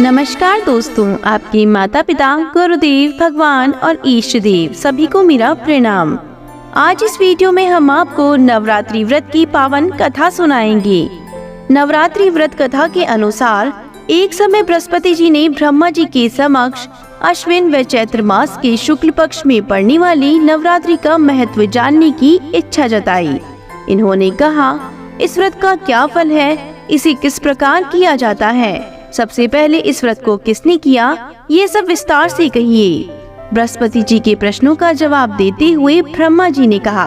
नमस्कार दोस्तों, आपके माता पिता, गुरुदेव, भगवान और इष्ट देव सभी को मेरा प्रणाम। आज इस वीडियो में हम आपको नवरात्रि व्रत की पावन कथा सुनाएंगे। नवरात्रि व्रत कथा के अनुसार एक समय बृहस्पति जी ने ब्रह्मा जी के समक्ष अश्विन व चैत्र मास के शुक्ल पक्ष में पड़ने वाली नवरात्रि का महत्व जानने की इच्छा जताई। इन्होंने कहा, इस व्रत का क्या फल है, इसे किस प्रकार किया जाता है, सबसे पहले इस व्रत को किसने किया, ये सब विस्तार से कहिए। बृहस्पति जी के प्रश्नों का जवाब देते हुए ब्रह्मा जी ने कहा,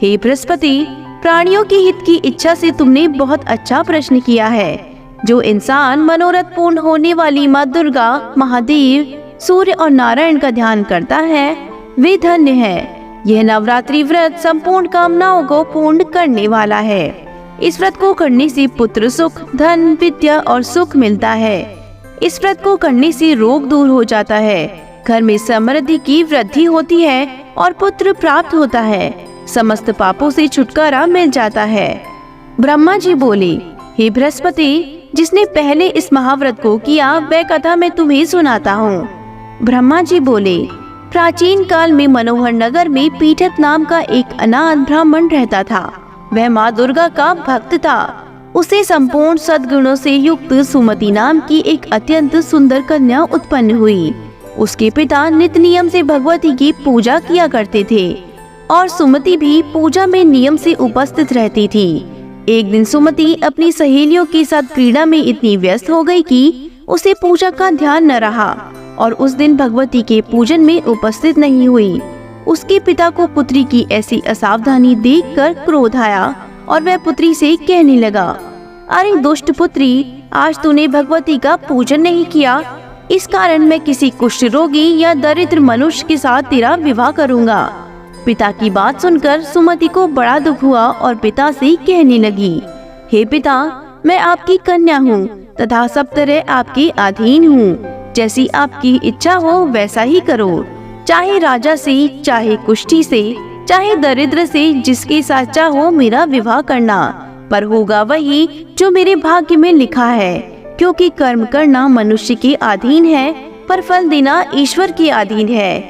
हे बृहस्पति, प्राणियों के हित की इच्छा से तुमने बहुत अच्छा प्रश्न किया है। जो इंसान मनोरथ पूर्ण होने वाली माँ दुर्गा, महादेव, सूर्य और नारायण का ध्यान करता है, वे धन्य है। यह नवरात्रि व्रत संपूर्ण कामनाओं को पूर्ण करने वाला है। इस व्रत को करने से पुत्र सुख, धन, विद्या और सुख मिलता है। इस व्रत को करने से रोग दूर हो जाता है, घर में समृद्धि की वृद्धि होती है और पुत्र प्राप्त होता है। समस्त पापों से छुटकारा मिल जाता है। ब्रह्मा जी बोले, हे बृहस्पति, जिसने पहले इस महाव्रत को किया वह कथा मैं तुम्हें सुनाता हूँ। ब्रह्मा जी बोले, प्राचीन काल में मनोहर नगर में पीठत नाम का एक अनाथ ब्राह्मण रहता था। वह माँ दुर्गा का भक्त था। उसे संपूर्ण सद्गुणों से युक्त सुमति नाम की एक अत्यंत सुंदर कन्या उत्पन्न हुई। उसके पिता नित नियम से भगवती की पूजा किया करते थे और सुमति भी पूजा में नियम से उपस्थित रहती थी। एक दिन सुमति अपनी सहेलियों के साथ क्रीड़ा में इतनी व्यस्त हो गई कि उसे पूजा का ध्यान न रहा और उस दिन भगवती के पूजन में उपस्थित नहीं हुई। उसके पिता को पुत्री की ऐसी असावधानी देखकर क्रोध आया और वह पुत्री से कहने लगा, अरे दुष्ट पुत्री, आज तूने भगवती का पूजन नहीं किया, इस कारण मैं किसी कुष्ठ रोगी या दरिद्र मनुष्य के साथ तेरा विवाह करूंगा। पिता की बात सुनकर सुमति को बड़ा दुख हुआ और पिता से कहने लगी, हे पिता, मैं आपकी कन्या हूँ तथा सब तरह आपके अधीन हूँ। जैसी आपकी इच्छा हो वैसा ही करो। चाहे राजा से, चाहे कुष्ठी से, चाहे दरिद्र से, जिसके साथ चाहो मेरा विवाह करना, पर होगा वही जो मेरे भाग्य में लिखा है। क्योंकि कर्म करना मनुष्य के अधीन है, पर फल देना ईश्वर के अधीन है।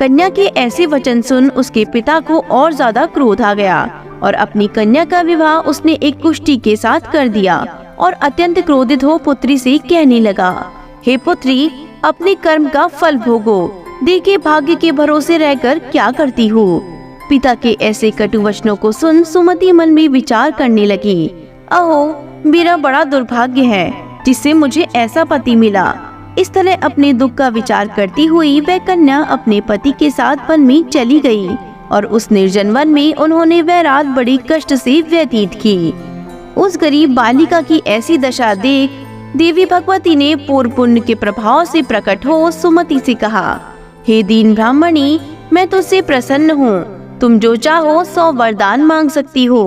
कन्या के ऐसे वचन सुन उसके पिता को और ज्यादा क्रोध आ गया और अपनी कन्या का विवाह उसने एक कुष्ठी के साथ कर दिया और अत्यंत क्रोधित हो पुत्री से कहने लगा, हे पुत्री, अपने कर्म का फल भोगो। देखे भाग्य के भरोसे रहकर क्या करती हो। पिता के ऐसे कटु वचनों को सुन सुमति मन में विचार करने लगी, अहो, मेरा बड़ा दुर्भाग्य है जिससे मुझे ऐसा पति मिला। इस तरह अपने दुख का विचार करती हुई वह कन्या अपने पति के साथ वन में चली गई और उस निर्जन वन में उन्होंने वह रात बड़ी कष्ट से व्यतीत की। उस गरीब बालिका की ऐसी दशा देख देवी भगवती ने पूर्व पुण्य के प्रभाव से प्रकट हो सुमति से कहा, हे दीन ब्राह्मणी, मैं तुझसे प्रसन्न हूँ। तुम जो चाहो 100 वरदान मांग सकती हो।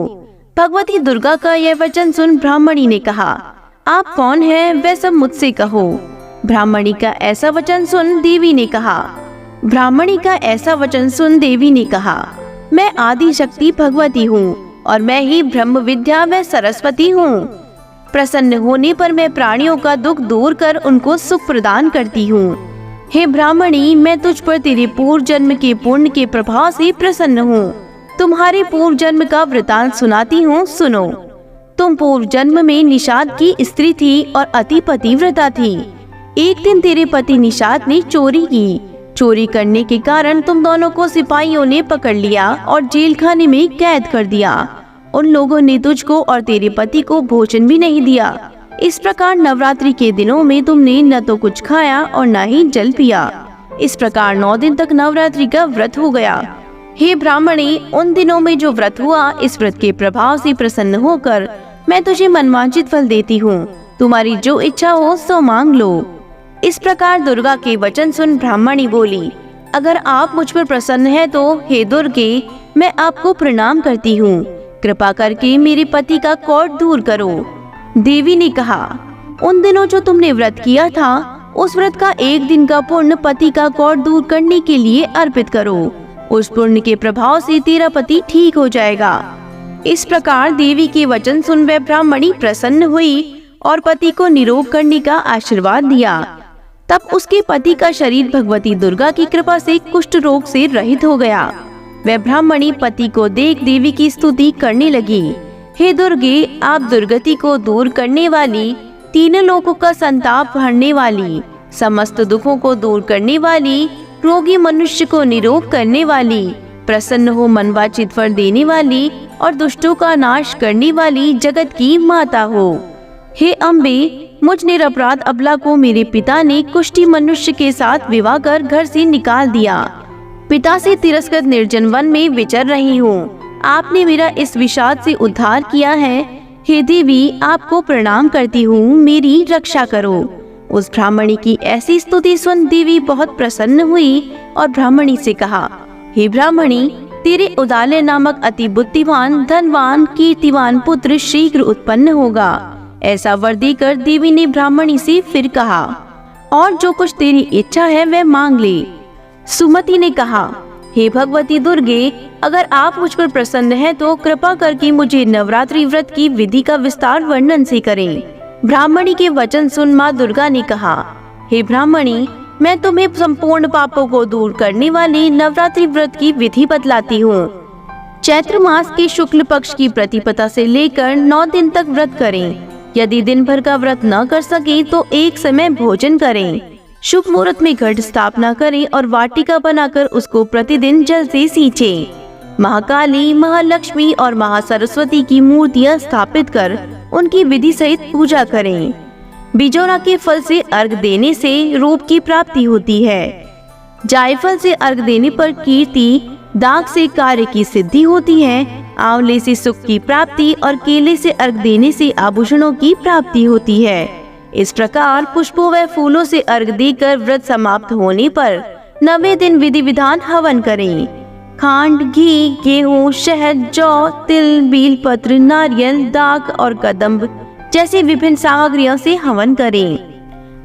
भगवती दुर्गा का यह वचन सुन ब्राह्मणी ने कहा, आप कौन हैं, वह सब मुझसे कहो। ब्राह्मणी का ऐसा वचन सुन देवी ने कहा, मैं आदि शक्ति भगवती हूँ और मैं ही ब्रह्म विद्या व सरस्वती हूँ। प्रसन्न होने पर मैं प्राणियों का दुख दूर कर उनको सुख प्रदान करती हूँ। हे ब्राह्मणी, मैं तुझ पर तेरे पूर्व जन्म के पुण्य के प्रभाव से प्रसन्न हूँ। तुम्हारे पूर्व जन्म का वृतांत सुनाती हूँ, सुनो। तुम पूर्व जन्म में निषाद की स्त्री थी और अति पतिव्रता थी। एक दिन तेरे पति निषाद ने चोरी की। चोरी करने के कारण तुम दोनों को सिपाहियों ने पकड़ लिया और जेल खाने में कैद कर दिया। उन लोगों ने तुझको और तेरे पति को भोजन भी नहीं दिया। इस प्रकार नवरात्रि के दिनों में तुमने न तो कुछ खाया और न ही जल पिया। इस प्रकार 9 दिन तक नवरात्रि का व्रत हो गया। हे ब्राह्मणी, उन दिनों में जो व्रत हुआ, इस व्रत के प्रभाव से प्रसन्न होकर मैं तुझे मनवांछित फल देती हूँ। तुम्हारी जो इच्छा हो सो मांग लो। इस प्रकार दुर्गा के वचन सुन ब्राह्मणी बोली, अगर आप मुझ पर प्रसन्न है तो हे दुर्गे, मैं आपको प्रणाम करती हूँ। कृपा करके मेरे पति का कौट दूर करो। देवी ने कहा, उन दिनों जो तुमने व्रत किया था, उस व्रत का एक दिन का पुण्य पति का कौट दूर करने के लिए अर्पित करो। उस पुण्य के प्रभाव से तेरा पति ठीक हो जाएगा। इस प्रकार देवी के वचन सुन वह ब्राह्मणी प्रसन्न हुई और पति को निरोग करने का आशीर्वाद दिया। तब उसके पति का शरीर भगवती दुर्गा की कृपा से कुष्ठ रोग से रहित हो गया। वह ब्राह्मणी पति को देख देवी की स्तुति करने लगी। हे दुर्गे, आप दुर्गति को दूर करने वाली, तीनों लोगों का संताप हरने वाली, समस्त दुखों को दूर करने वाली, रोगी मनुष्य को निरोग करने वाली, प्रसन्न हो मनवांचित फल देने वाली और दुष्टों का नाश करने वाली जगत की माता हो। हे अम्बे, मुझ निरपराध अबला को मेरे पिता ने कुष्ठी मनुष्य के साथ विवाह कर घर से निकाल दिया। पिता से तिरस्कृत निर्जन वन में विचर रही हूँ। आपने मेरा इस विषाद से उद्धार किया है। हे देवी, आपको प्रणाम करती हूँ, मेरी रक्षा करो। उस ब्राह्मणी की ऐसी स्तुति सुन देवी बहुत प्रसन्न हुई और ब्राह्मणी से कहा, हे ब्राह्मणी, तेरे उदालय नामक अति बुद्धिमान, धनवान, कीर्तिवान पुत्र शीघ्र उत्पन्न होगा। ऐसा वर देकर देवी ने ब्राह्मणी से फिर कहा, और जो कुछ तेरी इच्छा है वह मांग ले। सुमति ने कहा, हे भगवती दुर्गे, अगर आप मुझ पर प्रसन्न हैं तो कृपा करके मुझे नवरात्रि व्रत की विधि का विस्तार वर्णन से करें। ब्राह्मणी के वचन सुन माँ दुर्गा ने कहा, हे ब्राह्मणी, मैं तुम्हें संपूर्ण पापों को दूर करने वाले नवरात्रि व्रत की विधि बतलाती हूँ। चैत्र मास के शुक्ल पक्ष की प्रतिपदा से लेकर 9 दिन तक व्रत करें। यदि दिन भर का व्रत न कर सके तो एक समय भोजन करें। शुभ मुहूर्त में घट स्थापना करें और वाटिका बनाकर उसको प्रतिदिन जल से सींचें। महाकाली, महालक्ष्मी और महासरस्वती की मूर्तियां स्थापित कर उनकी विधि सहित पूजा करें। बिजौरा के फल से अर्घ देने से रूप की प्राप्ति होती है। जायफल से अर्घ देने पर कीर्ति, दाग से कार्य की सिद्धि होती है। आंवले से सुख की प्राप्ति और केले से अर्घ देने से आभूषणों की प्राप्ति होती है। इस प्रकार पुष्पों व फूलों से अर्घ देकर व्रत समाप्त होने पर 9वें दिन विधि विधान हवन करें। खांड, घी, गेहूं, शहद, जौ, तिल, बेलपत्र, नारियल, दाग और कदम्ब जैसी विभिन्न सामग्रियों से हवन करें।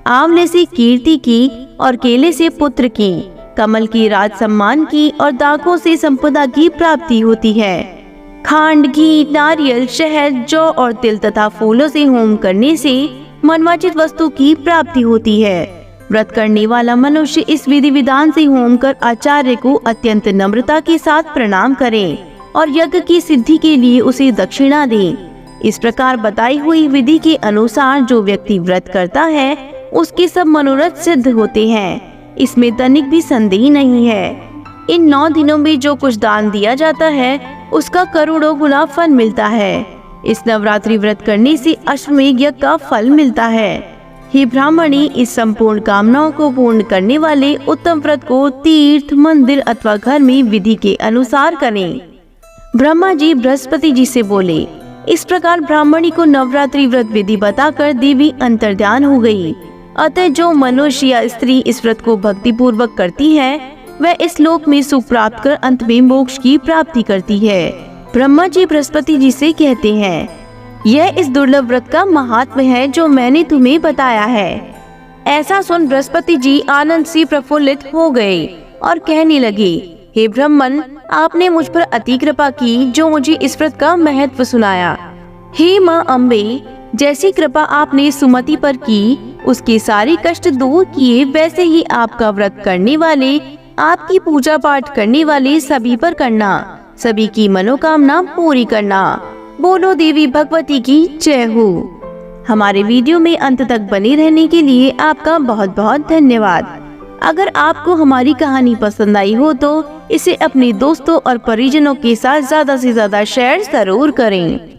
आंवले से कीर्ति की और केले से पुत्र की, कमल की राज सम्मान की और दागों से संपदा की प्राप्ति होती है। खांड, घी, नारियल, शहद, जौ और तिल तथा फूलों से होम करने से मनवांचित वस्तु की प्राप्ति होती है। व्रत करने वाला मनुष्य इस विधि विधान से होम कर आचार्य को अत्यंत नम्रता के साथ प्रणाम करे और यज्ञ की सिद्धि के लिए उसे दक्षिणा दे। इस प्रकार बताई हुई विधि के अनुसार जो व्यक्ति व्रत करता है उसके सब मनोरथ सिद्ध होते हैं। इसमें तनिक भी संदेह नहीं है। इन 9 दिनों में जो कुछ दान दिया जाता है उसका करोड़ों गुना फल मिलता है। इस नवरात्रि व्रत करने से अश्वमेध यज्ञ का फल मिलता है। हे ब्राह्मणी, इस संपूर्ण कामनाओं को पूर्ण करने वाले उत्तम व्रत को तीर्थ, मंदिर अथवा घर में विधि के अनुसार करें। ब्रह्मा जी बृहस्पति जी से बोले। इस प्रकार ब्राह्मणी को नवरात्रि व्रत विधि बताकर देवी अंतर्ध्यान हो गई। अतः जो मनुष्य या स्त्री इस व्रत को भक्ति पूर्वक करती है वह इस लोक में सुख प्राप्त कर अंत में मोक्ष की प्राप्ति करती है। ब्रह्मा जी बृहस्पति जी से कहते हैं, यह इस दुर्लभ व्रत का महात्म्य है जो मैंने तुम्हें बताया है। ऐसा सुन बृहस्पति जी आनंद से प्रफुल्लित हो गए और कहने लगे, हे ब्रह्मन, आपने मुझ पर अति कृपा की जो मुझे इस व्रत का महत्व सुनाया। हे माँ अम्बे, जैसी कृपा आपने सुमति पर की उसके सारे कष्ट दूर किए, वैसे ही आपका व्रत करने वाले, आपकी पूजा पाठ करने वाले सभी पर करना, सभी की मनोकामना पूरी करना। बोलो देवी भगवती की जय हो। हमारे वीडियो में अंत तक बने रहने के लिए आपका बहुत बहुत धन्यवाद। अगर आपको हमारी कहानी पसंद आई हो तो इसे अपने दोस्तों और परिजनों के साथ ज्यादा से ज्यादा शेयर जरूर करें।